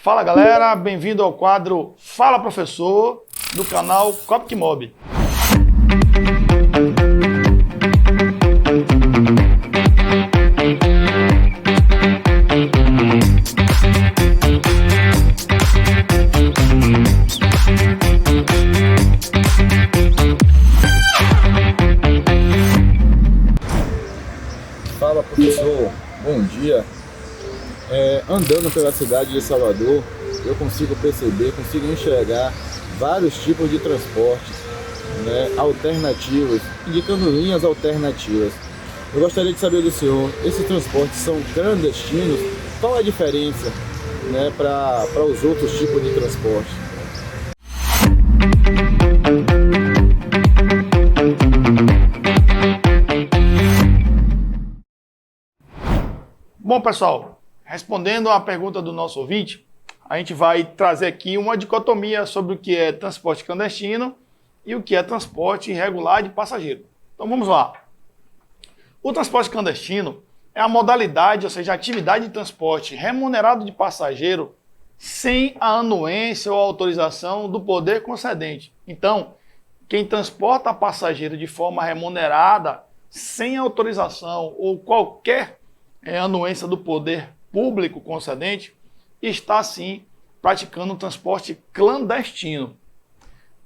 Fala galera, bem-vindo ao quadro Fala Professor do canal Copcmob. Fala professor, bom dia. Andando pela cidade de Salvador, eu consigo perceber, consigo enxergar vários tipos de transportes, alternativos, indicando linhas alternativas. Eu gostaria de saber do senhor, esses transportes são clandestinos? Qual a diferença para os outros tipos de transporte? Bom, pessoal, respondendo à pergunta do nosso ouvinte, a gente vai trazer aqui uma dicotomia sobre o que é transporte clandestino e o que é transporte irregular de passageiro. Então vamos lá. O transporte clandestino é a modalidade, ou seja, a atividade de transporte remunerado de passageiro sem a anuência ou autorização do poder concedente. Então, quem transporta passageiro de forma remunerada, sem autorização ou qualquer anuência do poder público concedente, está sim praticando um transporte clandestino.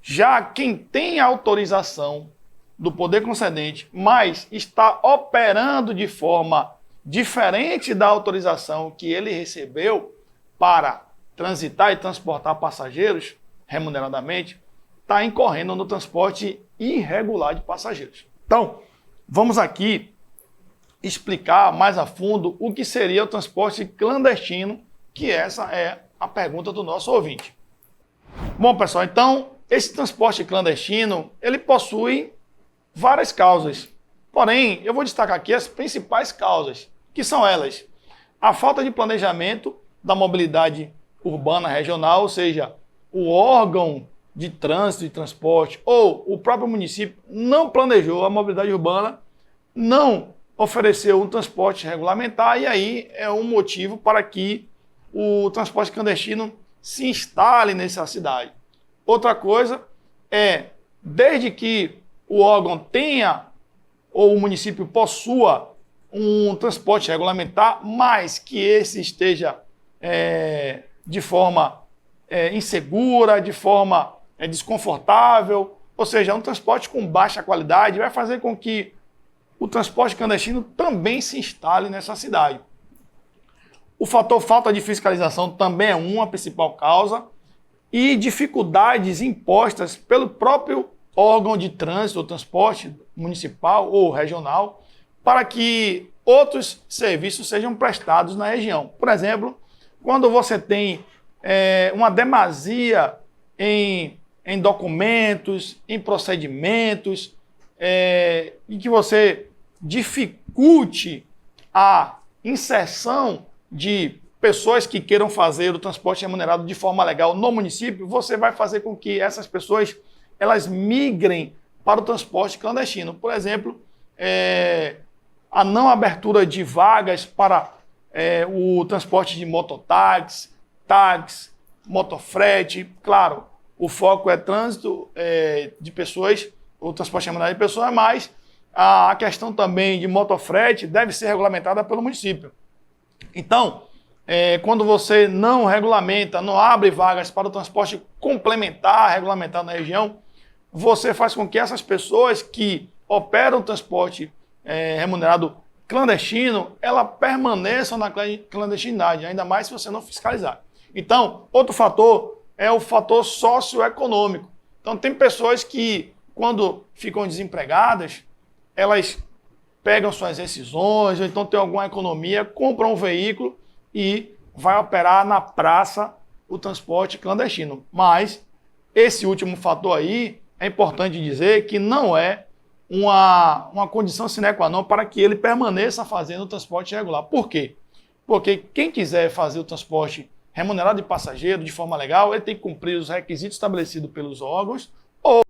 Já quem tem autorização do poder concedente, mas está operando de forma diferente da autorização que ele recebeu para transitar e transportar passageiros remuneradamente, está incorrendo no transporte irregular de passageiros. Então, vamos aqui explicar mais a fundo o que seria o transporte clandestino, que essa é a pergunta do nosso ouvinte. Bom, pessoal, então, esse transporte clandestino, ele possui várias causas. Porém, eu vou destacar aqui as principais causas, que são elas: a falta de planejamento da mobilidade urbana regional, ou seja, o órgão de trânsito e transporte ou o próprio município não planejou a mobilidade urbana, não ofereceu um transporte regulamentar, e aí é um motivo para que o transporte clandestino se instale nessa cidade. Outra coisa é, desde que o órgão tenha ou o município possua um transporte regulamentar, mas que esse esteja de forma insegura, de forma desconfortável, ou seja, um transporte com baixa qualidade, vai fazer com que o transporte clandestino também se instale nessa cidade. O fator falta de fiscalização também é uma principal causa, e dificuldades impostas pelo próprio órgão de trânsito ou transporte municipal ou regional para que outros serviços sejam prestados na região. Por exemplo, quando você tem uma demasia em documentos, em procedimentos, e que você dificulte a inserção de pessoas que queiram fazer o transporte remunerado de forma legal no município, você vai fazer com que essas pessoas elas migrem para o transporte clandestino. Por exemplo, a não abertura de vagas para o transporte de mototáxi, táxi, motofrete. Claro, o foco é trânsito de pessoas, o transporte remunerado de pessoas, mas a questão também de motofrete deve ser regulamentada pelo município. Então, quando você não regulamenta, não abre vagas para o transporte complementar, regulamentado na região, você faz com que essas pessoas que operam o transporte remunerado clandestino, ela permaneçam na clandestinidade, ainda mais se você não fiscalizar. Então, outro fator é o fator socioeconômico. Então, tem pessoas que, quando ficam desempregadas, elas pegam suas rescisões, ou então tem alguma economia, compram um veículo e vai operar na praça o transporte clandestino. Mas esse último fator aí, é importante dizer que não é uma condição sine qua non para que ele permaneça fazendo o transporte regular. Por quê? Porque quem quiser fazer o transporte remunerado de passageiro de forma legal, ele tem que cumprir os requisitos estabelecidos pelos órgãos ou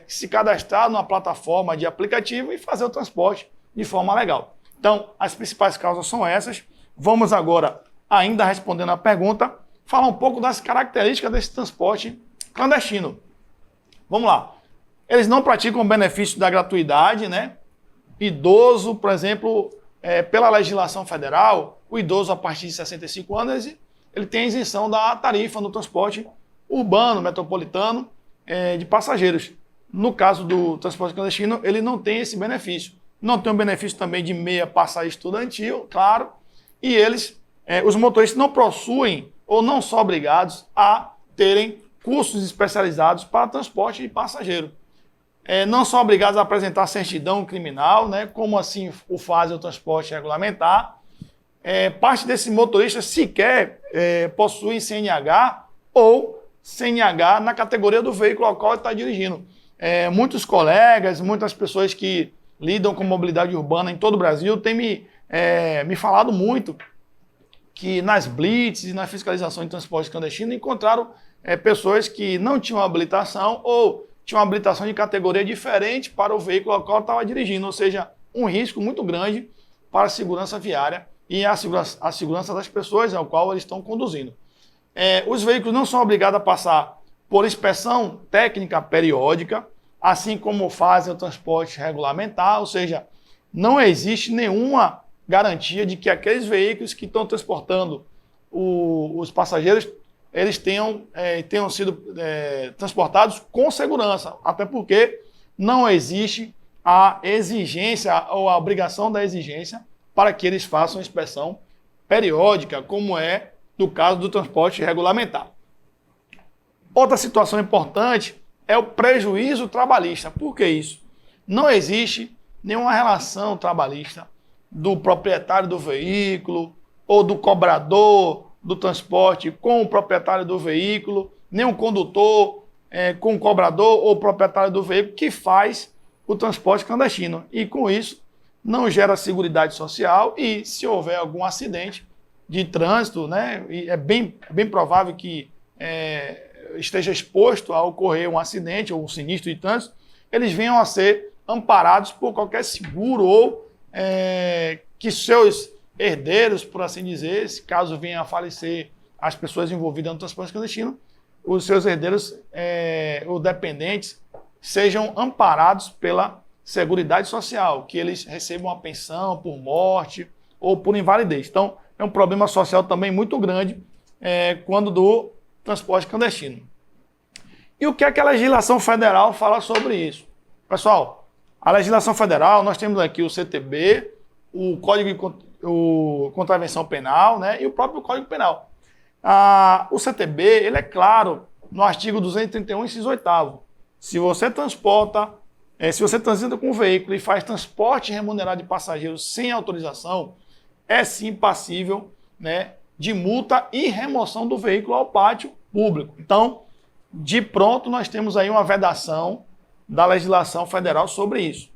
se cadastrar numa plataforma de aplicativo e fazer o transporte de forma legal. Então, as principais causas são essas. Vamos agora, ainda respondendo a pergunta, falar um pouco das características desse transporte clandestino. Vamos lá. Eles não praticam o benefício da gratuidade, né? Idoso, por exemplo, pela legislação federal, o idoso a partir de 65 anos, ele tem a isenção da tarifa no transporte urbano, metropolitano, de passageiros. No caso do transporte clandestino, ele não tem esse benefício. Não tem o benefício também de meia passagem estudantil, claro, e os motoristas não possuem ou não são obrigados a terem cursos especializados para transporte de passageiro. Não são obrigados a apresentar certidão criminal, né, como assim o faz o transporte regulamentar. Parte desses motoristas sequer possuem CNH ou CNH na categoria do veículo ao qual ele está dirigindo. Muitos colegas, muitas pessoas que lidam com mobilidade urbana em todo o Brasil têm me falado muito que nas blitz e na fiscalização de transporte clandestino encontraram pessoas que não tinham habilitação ou tinham uma habilitação de categoria diferente para o veículo ao qual estava dirigindo, ou seja, um risco muito grande para a segurança viária e a segurança das pessoas ao qual eles estão conduzindo. Os veículos não são obrigados a passar por inspeção técnica periódica, assim como fazem o transporte regulamentar, ou seja, não existe nenhuma garantia de que aqueles veículos que estão transportando os passageiros eles tenham sido transportados com segurança, até porque não existe a exigência ou a obrigação da exigência para que eles façam inspeção periódica, como é no caso do transporte regulamentar. Outra situação importante é o prejuízo trabalhista. Por que isso? Não existe nenhuma relação trabalhista do proprietário do veículo ou do cobrador do transporte com o proprietário do veículo, nem o condutor com o cobrador ou proprietário do veículo que faz o transporte clandestino. E com isso não gera seguridade social e se houver algum acidente de trânsito, né, é bem provável que esteja exposto a ocorrer um acidente ou um sinistro de trânsito, eles venham a ser amparados por qualquer seguro ou que seus herdeiros, por assim dizer, se caso venha a falecer as pessoas envolvidas no transporte clandestino, os seus herdeiros ou dependentes sejam amparados pela Seguridade Social, que eles recebam a pensão por morte ou por invalidez. Então, é um problema social também muito grande quando do transporte clandestino. E o que é que a legislação federal fala sobre isso? Pessoal, a legislação federal, nós temos aqui o CTB, o Código de Contravenção Penal, né, e o próprio Código Penal. O CTB, ele é claro no artigo 231, inciso 8º. Se você transita com um veículo e faz transporte remunerado de passageiros sem autorização, é sim passível, né, de multa e remoção do veículo ao pátio público. Então, de pronto, nós temos aí uma vedação da legislação federal sobre isso.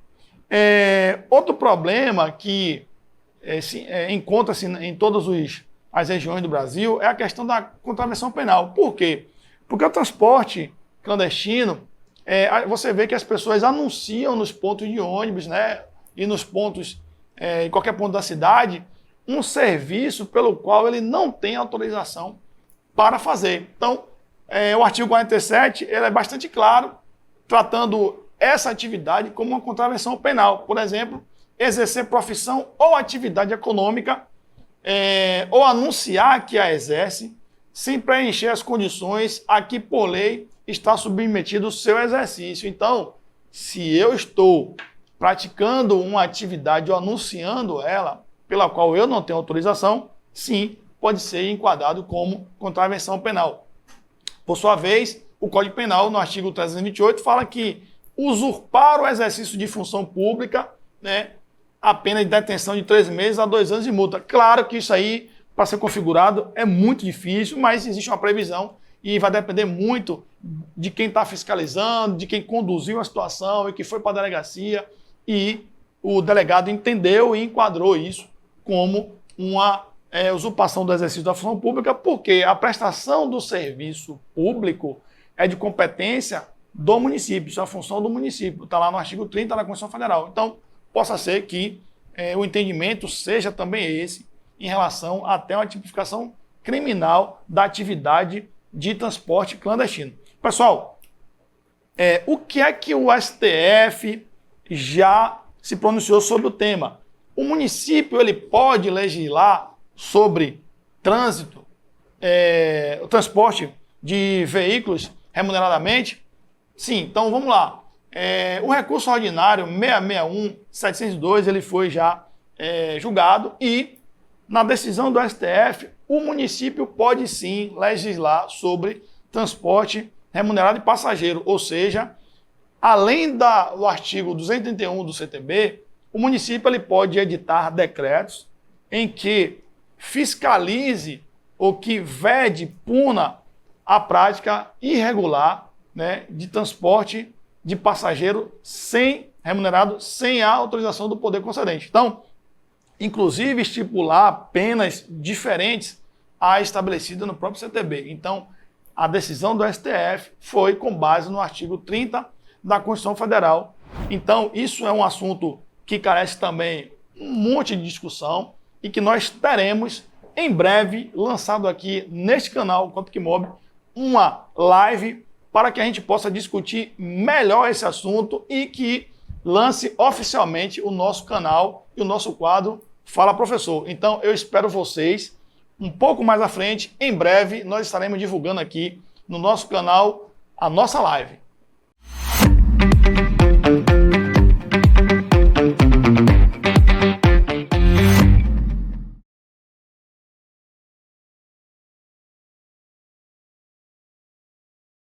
Outro problema que encontra-se em todas as regiões do Brasil é a questão da contravenção penal. Por quê? Porque o transporte clandestino, você vê que as pessoas anunciam nos pontos de ônibus, né, e nos pontos, em qualquer ponto da cidade, um serviço pelo qual ele não tem autorização para fazer. Então, o artigo 47 ele é bastante claro, tratando essa atividade como uma contravenção penal. Por exemplo, exercer profissão ou atividade econômica ou anunciar que a exerce sem preencher as condições a que por lei está submetido o seu exercício. Então, se eu estou praticando uma atividade ou anunciando ela, pela qual eu não tenho autorização, sim, pode ser enquadrado como contravenção penal. Por sua vez, o Código Penal, no artigo 328, fala que usurpar o exercício de função pública, né, a pena de detenção de 3 meses a 2 anos de multa. Claro que isso aí, para ser configurado, é muito difícil, mas existe uma previsão e vai depender muito de quem está fiscalizando, de quem conduziu a situação e que foi para a delegacia, e o delegado entendeu e enquadrou isso como uma usurpação do exercício da função pública, porque a prestação do serviço público é de competência do município, isso é a função do município, está lá no artigo 30 da Constituição Federal. Então, possa ser que o entendimento seja também esse em relação até uma tipificação criminal da atividade de transporte clandestino. Pessoal, o que é que o STF já se pronunciou sobre o tema? O município ele pode legislar sobre trânsito, o transporte de veículos remuneradamente? Sim, então vamos lá. O recurso ordinário 661/702 ele foi já julgado e na decisão do STF o município pode sim legislar sobre transporte remunerado de passageiro, ou seja, além do artigo 231 do CTB, o município ele pode editar decretos em que fiscalize ou que vede, puna a prática irregular, né, de transporte de passageiro remunerado sem a autorização do poder concedente. Então, inclusive estipular penas diferentes à estabelecida no próprio CTB. Então, a decisão do STF foi com base no artigo 30 da Constituição Federal. Então, isso é um assunto que carece também um monte de discussão e que nós teremos em breve lançado aqui neste canal Copic Mob uma live para que a gente possa discutir melhor esse assunto e que lance oficialmente o nosso canal e o nosso quadro Fala Professor. Então eu espero vocês um pouco mais à frente. Em breve nós estaremos divulgando aqui no nosso canal a nossa live.